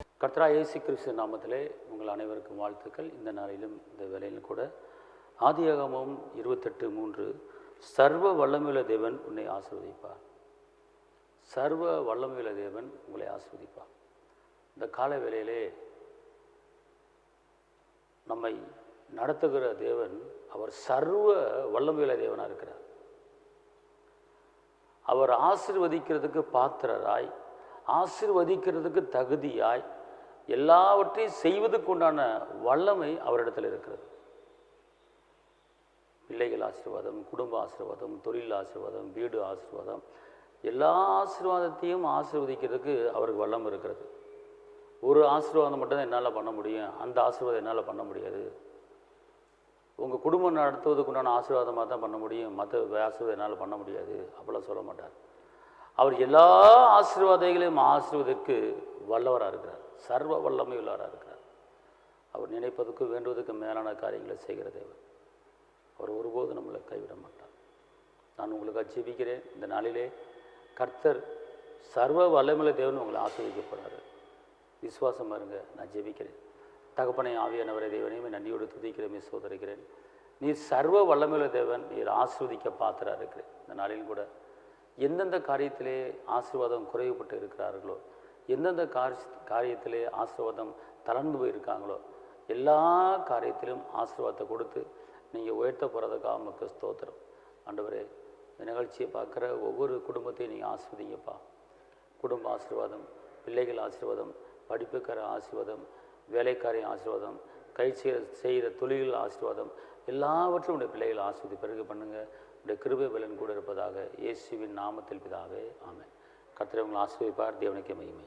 கர்த்தராகிய இயேசு கிறிஸ்து நாமத்திலே உங்கள் அனைவருக்கும் வாழ்த்துக்கள். இந்த நாளிலும் இந்த வேளையிலும் கூட ஆதியாகமம் 28:3 சர்வ வல்லமையுள்ள தேவன் உன்னை ஆசீர்வதிப்பார். சர்வ வல்லமையுள்ள தேவன் உங்களை ஆசீர்வதிப்பார். இந்த கால வேளையிலே நம்மை நடத்துகிற தேவன் அவர் சர்வ வல்லமையுள்ள தேவனாக இருக்கிறார். அவர் ஆசீர்வதிக்கிறதுக்கு பாத்திரராய், ஆசீர்வதிக்கிறதுக்கு தகுதியாய், எல்லாவற்றையும் செய்வதற்கு உண்டான வல்லமை அவரிடத்தில் இருக்கிறது. பிள்ளைகள் ஆசீர்வாதம், குடும்ப ஆசீர்வாதம், தொழில் ஆசீர்வாதம், வீடு ஆசீர்வாதம், எல்லா ஆசீர்வாதத்தையும் ஆசீர்வதிக்கிறதுக்கு அவருக்கு வல்லமை இருக்கிறது. ஒரு ஆசீர்வாதம் மட்டும்தான் என்னால் பண்ண முடியும், அந்த ஆசீர்வாதம் என்னால் பண்ண முடியாது. உங்கள் குடும்பம் நடத்துவதற்கு உண்டான ஆசீர்வாதமாக தான் பண்ண முடியும், மற்ற ஆசீர்வாதம் என்னால் பண்ண முடியாது அப்படிலாம் சொல்ல மாட்டார். அவர் எல்லா ஆசீர்வாதங்களையும் ஆசீர்வதற்கு வல்லவராக இருக்கிறார், சர்வ வல்லமை உள்ளவராக இருக்கிறார். அவர் நினைப்பதற்கு வேண்டுவதற்கு மேலான காரியங்களை செய்கிற தேவன். அவர் ஒருபோது நம்மளை கைவிட மாட்டார். நான் உங்களுக்கு ஜெபிக்கிறேன். இந்த நாளிலே கர்த்தர் சர்வ வல்லமையுள்ள தேவன் உங்களை ஆசீர்வதிக்கப்படுறாரு. விசுவாசமாக இருங்க. நான் ஜெபிக்கிறேன். தகப்பனை ஆவியானவரை தேவனையுமே நன்றியோடு துதிக்கிறேன், சோதரிக்கிறேன். நீர் சர்வ வல்லமையுள்ள தேவன், நீர் ஆசீர்வதிக்க பாத்திரா இருக்கிறேன். இந்த நாளில் கூட எந்தெந்த காரியத்திலே ஆசீர்வாதம் குறைவுபட்டு இருக்கிறார்களோ, எந்தெந்த காரியத்திலே ஆசீர்வாதம் தளர்ந்து போயிருக்காங்களோ, எல்லா காரியத்திலும் ஆசீர்வாதத்தை கொடுத்து நீங்கள் உயர்த்த போகிறதுக்காக நமக்கு ஸ்தோத்திரம். ஆண்டவரே, இந்த நிகழ்ச்சியை பார்க்குற ஒவ்வொரு குடும்பத்தையும் நீங்கள் ஆசீர்வதிங்கப்பா. குடும்ப ஆசீர்வாதம், பிள்ளைகள் ஆசீர்வாதம், படிப்புக்கார ஆசீர்வாதம், வேலைக்காரிய ஆசீர்வாதம், கை செய்கிற தொழில்கள் ஆசீர்வாதம், எல்லாவற்றும் உடைய பிள்ளைகள் ஆசீர்வதி பிறகு பண்ணுங்கள். உடைய கிருபை பலன் கூட இருப்பதாக இயேசுவின் நாமத்தில் பிதாவே, ஆமென். கர்த்தர் உங்களை ஆசீர்வதிப்பார். தேவனுக்கே மகிமை.